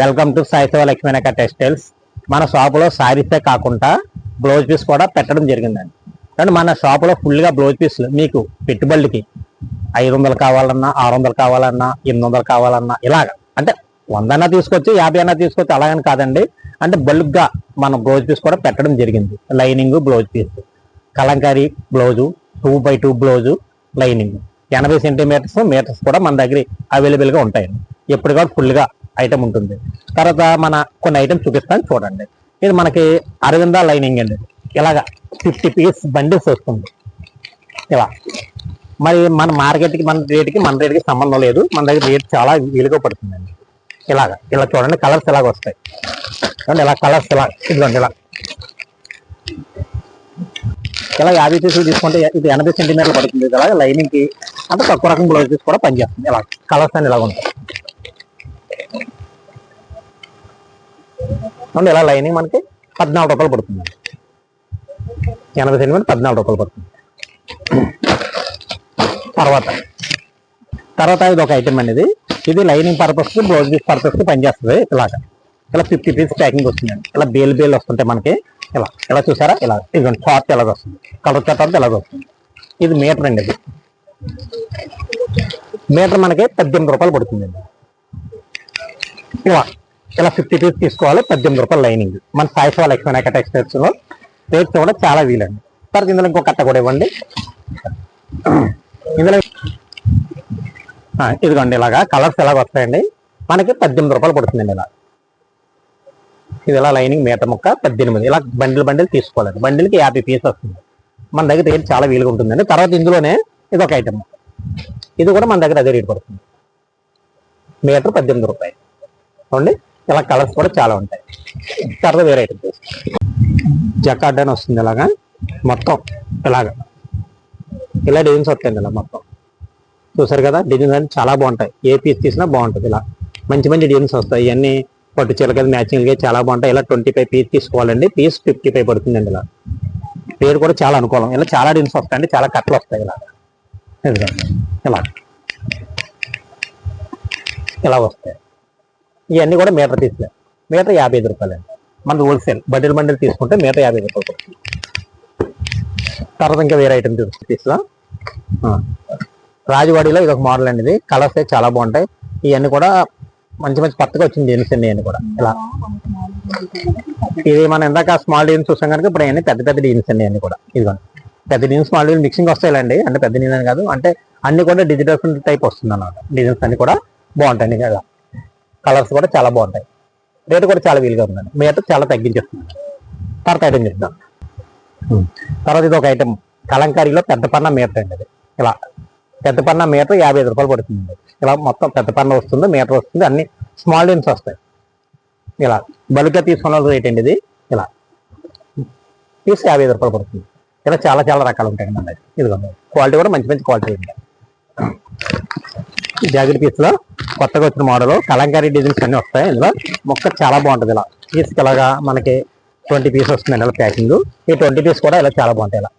Welcome to Sai Shiva Lakshminayaka textiles. మన షాపులో సారీసే కాకుండా బ్లౌజ్ పీస్ కూడా పెట్టడం జరిగిందండి. కానీ మన షాపులో ఫుల్గా బ్లౌజ్ పీస్లు మీకు పెట్టుబడికి 500 కావాలన్నా, 600 కావాలన్నా, 800 కావాలన్నా ఇలాగ అంటే 100 అన్నా తీసుకోవచ్చు, 50 అన్నా తీసుకోవచ్చు, అలాగని కాదండి. అంటే బల్క్గా మన బ్లౌజ్ పీస్ కూడా పెట్టడం జరిగింది. Lining blouse piece, Kalamkari blouse, 2x2 blouse, lining 80 centimetres metres కూడా మన దగ్గర అవైలబుల్గా ఉంటాయండి. ఎప్పుడు కూడా ఫుల్గా ఐటమ్ ఉంటుంది. తర్వాత మన కొన్ని ఐటమ్స్ చూపిస్తాను చూడండి. ఇది మనకి అరవింద లైనింగ్ అండి. ఇలాగా 50 పీస్ బండిల్స్ వస్తుంది ఇలా. మరి మన మార్కెట్కి మన రేట్కి సంబంధం లేదు. మన దగ్గర రేట్ చాలా వీలుగా పడుతుందండి. ఇలా చూడండి, కలర్స్ ఇలాగ వస్తాయి అండి. ఇలా కలర్స్ ఇదిగోండి ఇలా 50 పీసులు తీసుకుంటే ఇది 80 సెంటీమీటర్లు పడుతుంది. ఇలాగ లైనింగ్కి అంటే తక్కువ రకం బ్లౌజెస్ కూడా పనిచేస్తుంది. ఇలా కలర్స్ అని ఇలాగ ఉంటాయి. ఇలా లైనింగ్ మనకి 14 రూపాయలు పడుతుంది. 80 సెంటీమీటర్ 14 రూపాయలు పడుతుంది. తర్వాత ఇది ఒక ఐటమ్ అండి. ఇది lining purpose, blouse piece purpose పనిచేస్తుంది. ఇలా 50 పీస్ ప్యాకింగ్ వస్తుందండి. ఇలా బేల్ వస్తుంటాయి మనకి. ఇలా చూసారా, ఇదిగోండి షార్ట్ ఎలాగ వస్తుంది, కలర్ చార్ట్ ఎలాగ వస్తుంది. ఇది మీటర్ అండి. ఇది మీటర్ మనకి 18 రూపాయలు పడుతుందండి. ఇలా 50 పీస్ తీసుకోవాలి, 18 రూపాయలు లైనింగ్. మన సాయి శివ లక్ష్మీనాయక టెక్స్టైల్స్ లో రేట్స్ కూడా చాలా వీలండి. తర్వాత ఇందులో ఇంకో కట్ట కూడా ఇవ్వండి. ఇందులో ఇదిగోండి ఇలాగా కలర్స్ ఎలాగ వస్తాయండి. మనకి 18 రూపాయలు పడుతుందండి. ఇది ఇలా లైనింగ్ మీటర్ ముక్క 18. ఇలా బండిల్ తీసుకోవాలండి. బండిల్కి 50 పీస్ వస్తుంది. మన దగ్గర రేట్ చాలా వీలుగా ఉంటుందండి. తర్వాత ఇందులోనే ఇది ఒక ఐటమ్. ఇది కూడా మన దగ్గర అదే రేట్ పడుతుంది. మీటర్ 18 రూపాయలు చూడండి. ఇలా కలర్స్ కూడా చాలా ఉంటాయి. తర్వాత వేరే ఐటమ్ జకార్డ్ అని వస్తుంది. ఇలాగా మొత్తం ఇలా డిజైన్స్ వస్తాయండి. ఇలా మొత్తం చూసారు కదా, డిజైన్స్ అన్ని చాలా బాగుంటాయి. ఏ పీస్ తీసినా బాగుంటుంది. ఇలా మంచి డిజైన్స్ వస్తాయి. ఇవన్నీ పట్టు చీరకి మ్యాచింగ్గా చాలా బాగుంటాయి. ఇలా 25 పీస్ తీసుకోవాలండి. పీస్ 55 పడుతుందండి. ఇలా రేట్ కూడా చాలా అనుకూలం. ఇలా చాలా డిజైన్స్ వస్తాయండి, చాలా కట్టలు వస్తాయి. ఇలా వస్తాయి. ఇవన్నీ కూడా మీటర్ తీసుకోలే. మీటర్ 55 రూపాయలు అండి. మన హోల్సేల్ బండిల్ తీసుకుంటే మీటర్ 50 రూపాయలు పడుతుంది. తర్వాత ఇంకా వేరే ఐటమ్ తీసుకురా. రాజవాడిలో ఇది ఒక మోడల్ అండి. ఇది కలర్స్ చాలా బాగుంటాయి. ఇవన్నీ కూడా మంచి కొత్తగా వచ్చింది డిజైన్స్ అండి. ఇవన్నీ కూడా ఇలా ఇది మనం ఇందాక స్మాల్ డిజైన్స్ చూసాం కనుక ఇప్పుడు అవన్నీ పెద్ద డిజైన్స్ అండి. అన్ని కూడా ఇదిగోండి పెద్ద డిజైన్స్, స్మాల్ డిజైన్ మిక్సింగ్ వస్తాయిలండి. అంటే పెద్ద డిజైన్ కాదు, అంటే అన్ని కూడా డిజిటల్ ప్రింట్ టైప్ వస్తుంది అన్నమాట. డిజైన్స్ అన్ని కూడా బాగుంటాయండి. ఇలా కలర్స్ కూడా చాలా బాగుంటాయి. రేటు కూడా చాలా వీలుగా ఉందండి. మీటర్ చాలా తగ్గించేస్తుంది. తర్వాత ఐటమ్ చెప్తాం. తర్వాత ఇది ఒక ఐటమ్ కలంకారీలో పెద్ద పన్న మీటర్ అండి. అది ఇలా పెద్ద పన్న మీటర్ 55 రూపాయలు పడుతుంది. ఇలా మొత్తం పెద్ద పన్న వస్తుంది, మీటర్ వస్తుంది, అన్ని స్మాల్ డిజైన్స్ వస్తాయి. ఇలా బల్క్గా తీసుకున్న రేట్ అండి. ఇది ఇలా పీస్ 55 రూపాయలు పడుతుంది. ఇలా చాలా రకాలు ఉంటాయండి మన దగ్గర. ఇదిగోండి క్వాలిటీ కూడా మంచి క్వాలిటీ ఉంటాయి. జాకెట్ పీస్లో కొత్తగా వచ్చిన మోడల్ కలంకారీ డిజైన్స్ అన్నీ వస్తాయి. ఇందులో మొక్క చాలా బాగుంటుంది. ఇలా పీస్కి ఇలాగా మనకి 20 పీస్ వస్తుందండి. ఇలా ప్యాకింగ్. ఈ 20 పీస్ కూడా ఇలా చాలా బాగుంటాయి. ఇలా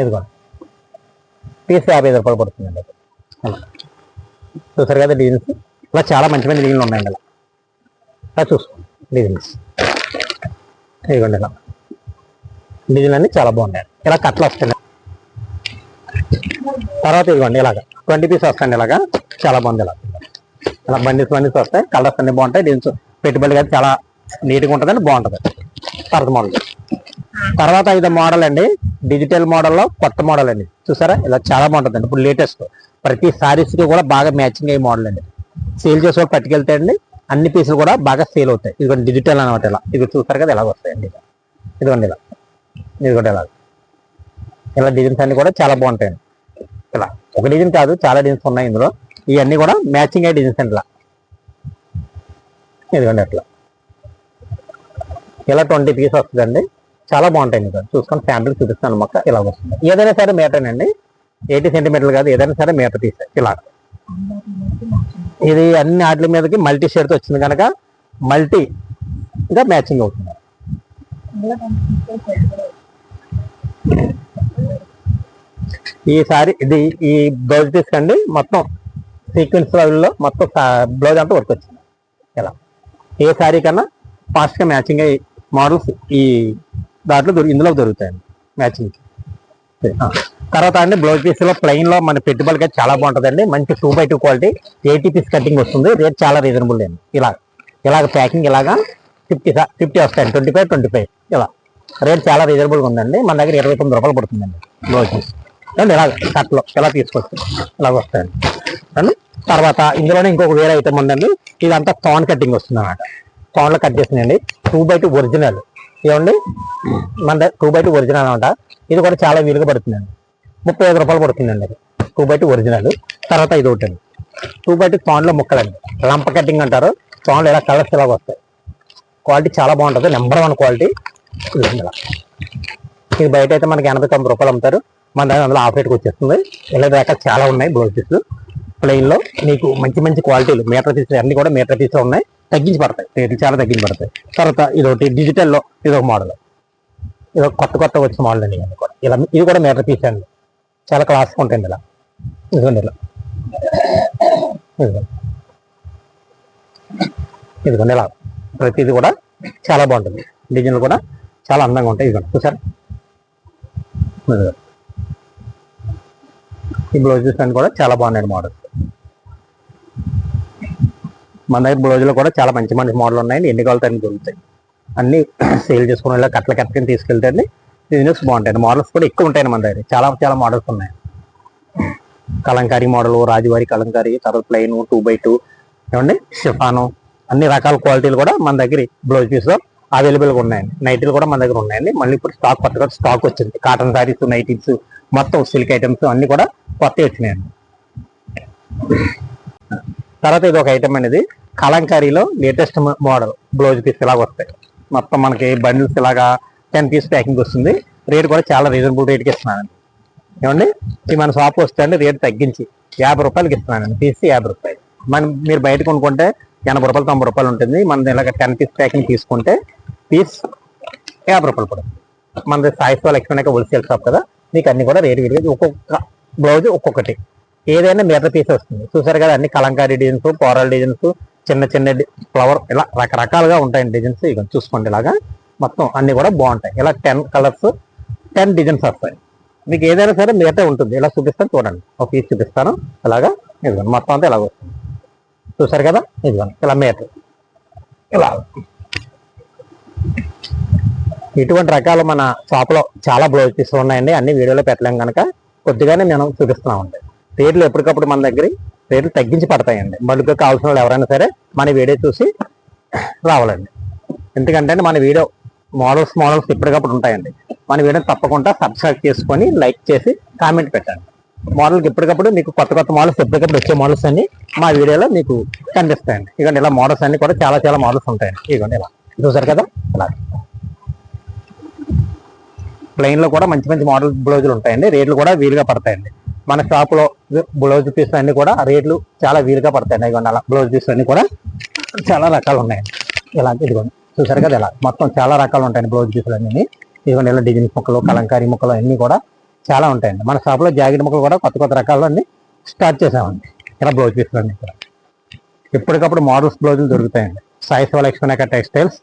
ఇదిగోండి పీస్ 55 రూపాయలు పడుతుందండి. అలా చూసారు కదా డిజైన్స్. ఇలా చాలా మంచి డిజైన్లు ఉన్నాయండి. ఇలా చూసుకోండి డిజైన్స్. ఇదిగోండి ఇలా డిజైన్ అన్ని చాలా బాగున్నాయి. ఇలా కట్లు వస్తాయి. తర్వాత ఇదిగోండి ఇలాగా 20 పీస్ వస్తాయండి. ఇలాగా చాలా బాగుంది. ఇలా బండిల్స్ వస్తాయి. కలర్స్ అన్ని బాగుంటాయి. డిజైన్స్ పెట్టుబడి కదా చాలా నీట్గా ఉంటుందండి, బాగుంటుంది. తర్వాత ఇది మోడల్ అండి. డిజిటల్ మోడల్లో కొత్త మోడల్ అండి. చూసారా ఇలా చాలా బాగుంటుందండి. ఇప్పుడు లేటెస్ట్ ప్రతి సారీస్కి కూడా బాగా మ్యాచింగ్ అయ్యే మోడల్ అండి. సేల్ చేసే వాళ్ళు పట్టుకెళ్తే అండి అన్ని పీసులు కూడా బాగా సేల్ అవుతాయి. ఇదిగోండి డిజిటల్ అనమాట. ఇది చూసారు కదా ఎలా వస్తాయండి. ఇదిగోండి ఇలా డిజైన్స్ అన్ని కూడా చాలా బాగుంటాయండి. ఇలా ఒక డిజైన్ కాదు, చాలా డిజైన్స్ ఉన్నాయి ఇందులో. ఇవన్నీ కూడా మ్యాచింగ్ అయ్యే డిజైన్స్ అండి. ఇదిగోండి ఇలా 20 పీస్ వస్తుందండి. చాలా బాగుంటాయి. చూసుకొని శాంపిల్ చూపిస్తాను. మొక్క ఇలా వస్తుంది. ఏదైనా సరే మీటర్ అండి. 80 సెంటీమీటర్లు కాదు, ఏదైనా సరే మీటర్ తీసాయి. ఇలా ఇది అన్ని వాటి మీదకి మల్టీ షేడ్తో వచ్చింది కనుక మల్టీగా మ్యాచింగ్ అవుతుంది. ఈసారి ఇది ఈ బ్లౌజ్ తీసుకోండి. మొత్తం సీక్వెన్స్ లో మొత్తం బ్లౌజ్ అంతా వర్క్ వచ్చింది. ఇలా ఏ శారీ కన్నా ఫాస్ట్గా మ్యాచింగ్ అయ్యే మోడల్స్ ఈ దాంట్లో ఇందులో దొరుకుతాయండి మ్యాచింగ్. తర్వాత అండి బ్లౌజ్ పీస్లో ప్లెయిన్లో మన పెట్టుబడిగా చాలా బాగుంటుందండి. మంచి 2x2 క్వాలిటీ 80 పీస్ కటింగ్ వస్తుంది. రేట్ చాలా రీజనబుల్ అండి. ఇలాగ ప్యాకింగ్ ఇలాగా 50 వస్తాయండి. 25 ఇలా రేట్ చాలా రీజనబుల్గా ఉందండి. మన దగ్గర 29 రూపాయలు పడుతుందండి బ్లౌజ్ పీస్. అండ్ ఇలా కట్లో ఇలా తీసుకొచ్చి ఇలాగ వస్తాయండి. అండ్ తర్వాత ఇందులోనే ఇంకొక వేరే ఐటమ్ ఉందండి. ఇదంతా థాన్ కటింగ్ వస్తుంది అన్నమాట. థాన్లో కట్ చేసిందండి. 2x2 ఒరిజినల్ ఏమండి, మన దగ్గర 2x2 ఒరిజినల్ అనమాట. ఇది కూడా చాలా వీలుగా పడుతుందండి. 35 రూపాయలు పడుతుందండి అది 2x2 ఒరిజినల్. తర్వాత ఇది ఒకటి అండి 2x2 థాన్లో ముక్కలండి. లంప కటింగ్ అంటారు. థాన్లో ఇలా కలర్స్ ఇలాగ వస్తాయి. క్వాలిటీ చాలా బాగుంటుంది. Number 1 quality. ఇది బయట అయితే మనకి 89 రూపాయలు అమ్ముతారు. మన దగ్గర అందులో ఆఫ్ రేట్కి వచ్చేస్తుంది. ఇలా దాకా చాలా ఉన్నాయి బ్లౌజ్ పీస్లు ప్లెయిన్లో. మీకు మంచి మంచి క్వాలిటీలు మీటర్ పీస్లు అన్ని కూడా మీటర్ పీస్లో ఉన్నాయి. తగ్గించి పడతాయి రేట్లు, చాలా తగ్గించి పడతాయి. తర్వాత ఇదొకటి డిజిటల్లో ఇదొక మోడల్. ఇదొక కొత్త వచ్చిన మోడల్ అండి. ఇది కూడా మీటర్ పీస్ అండి. చాలా క్లాస్గా ఉంటాయండి. ఇలా ఇదిగోండి, ఇదిగోండి ఇలా ప్రతిది కూడా చాలా బాగుంటుంది. డిజైన్లు కూడా చాలా అందంగా ఉంటాయి. ఇదిగోండి చూసారు. ఈ బ్లౌజెస్ అన్ని కూడా చాలా బాగున్నాయి మోడల్స్. మన దగ్గర బ్లౌజులో కూడా చాలా మంచి మోడల్ ఉన్నాయండి. ఎన్ని కావాలితే అన్ని దొరుకుతాయి. అన్ని సేల్ చేసుకుని ఇలా కట్టలు తీసుకెళ్తే బిజినెస్ బాగుంటాయి. మోడల్స్ కూడా ఎక్కువ ఉంటాయండి మన దగ్గర. చాలా మోడల్స్ ఉన్నాయి. కలంకారీ మోడల్, రాజువారి కలంకారీ, తర్వాత ప్లెయిన్ 2x2 ఏమండి, షిఫాను, అన్ని రకాల క్వాలిటీలు కూడా మన దగ్గర బ్లౌజ్ పీస్లో అవైలబుల్గా ఉన్నాయండి. నైటీలు కూడా మన దగ్గర ఉన్నాయండి. మళ్ళీ ఇప్పుడు కొత్తగా స్టాక్ వచ్చింది. కాటన్ శారీస్, నైటీస్, మొత్తం సిల్క్ ఐటమ్స్ అన్ని కూడా కొత్తవి వచ్చినాయండి. తర్వాత ఇది ఒక ఐటమ్ అనేది కలంకారీలో లేటెస్ట్ మోడల్ బ్లౌజ్ పీస్ ఇలాగ వస్తాయి. మొత్తం మనకి బండిల్స్ ఇలాగా 10 పీస్ ప్యాకింగ్ వస్తుంది. రేట్ కూడా చాలా రీజనబుల్ రేట్కి ఇస్తున్నానండి. ఏమండి, ఈ మన షాప్ వస్తే అండి రేట్ తగ్గించి 50 రూపాయలకి ఇస్తున్నానండి. పీస్ 50 రూపాయలు. మీరు బయట కొనుక్కుంటే 80 రూపాయలు 90 రూపాయలు ఉంటుంది. మన ఇలాగ 10 పీస్ ప్యాకింగ్ తీసుకుంటే పీస్ 50 రూపాయలు పడుతుంది. మనది సాయిస్తో లక్ష్మణ హోల్సేల్ షాప్ కదా, మీకు అన్ని కూడా రేటు విడిగా ఒక్కొక్క బ్లౌజ్ ఒక్కొక్కటి ఏదైనా మీటర్ పీస్ వస్తుంది. చూసారు కదా, అన్ని కలంకారీ డిజైన్స్, పోరాల్ డిజైన్స్, చిన్న ఫ్లవర్, ఇలా రకరకాలుగా ఉంటాయండి డిజైన్స్. ఇక చూసుకోండి, ఇలాగా మొత్తం అన్ని కూడా బాగుంటాయి. ఇలా 10 కలర్స్ 10 డిజైన్స్ వస్తాయి. మీకు ఏదైనా సరే మీటర్ ఉంటుంది. ఇలా చూపిస్తాను చూడండి, ఒక పీస్ చూపిస్తాను. అలాగా ఇదిగోండి మొత్తం అంతా ఇలాగ వస్తుంది. చూసారు కదా, ఇదిగోండి ఇలా మీటర్ ఇలా. ఇటువంటి రకాలు మన షాప్లో చాలా బ్లౌజ్ పీస్లు ఉన్నాయండి. అన్ని వీడియోలో పెట్టలేం కనుక కొద్దిగానే మనం చూపిస్తున్నామండి. రేట్లు ఎప్పటికప్పుడు మన దగ్గర రేట్లు తగ్గించి పడతాయండి. బడుకు కావాల్సిన వాళ్ళు ఎవరైనా సరే మన వీడియో చూసి రావాలండి. ఎందుకంటే మన వీడియో మోడల్స్ ఎప్పటికప్పుడు ఉంటాయండి. మన వీడియో తప్పకుండా సబ్స్క్రైబ్ చేసుకొని లైక్ చేసి కామెంట్ పెట్టండి. మోడల్కి ఎప్పటికప్పుడు మీకు కొత్త మోడల్స్ ఎప్పటికప్పుడు వచ్చే మోడల్స్ అన్ని మా వీడియోలో మీకు కనిపిస్తాయండి. ఇదిగోండి ఇలా మోడల్స్ అన్ని కూడా చాలా మోడల్స్ ఉంటాయండి. ఇదిగోండి ఇలా చూసారు కదా, ఇలా ప్లెయిన్లో కూడా మంచి మోడల్ బ్లౌజులు ఉంటాయండి. రేట్లు కూడా వీలుగా పడతాయండి. మన షాప్లో బ్లౌజ్ పీస్ అన్ని కూడా రేట్లు చాలా వీలుగా పడతాయండి. ఇదిగోండి అలా బ్లౌజ్ పీస్ అన్ని కూడా చాలా రకాలు ఉన్నాయండి. ఇలా ఇదిగోండి చూసారు కదా, ఇలా మొత్తం చాలా రకాలు ఉంటాయండి బ్లౌజ్ పీసులు అన్నీ. ఇదిగోండి ఇలా డిజైన్ ముక్కలు, కలంకారీ ముక్కలు అన్నీ కూడా చాలా ఉంటాయండి. మన షాప్లో జాకెట్ ముక్కలు కూడా కొత్త రకాలు అన్ని స్టార్ట్ చేసామండి. ఇలా బ్లౌజ్ పీసులు అన్నీ కూడా ఎప్పటికప్పుడు మోడల్స్ బ్లౌజులు దొరుకుతాయండి. సాయి శివ లక్ష్మణ టెక్స్టైల్స్,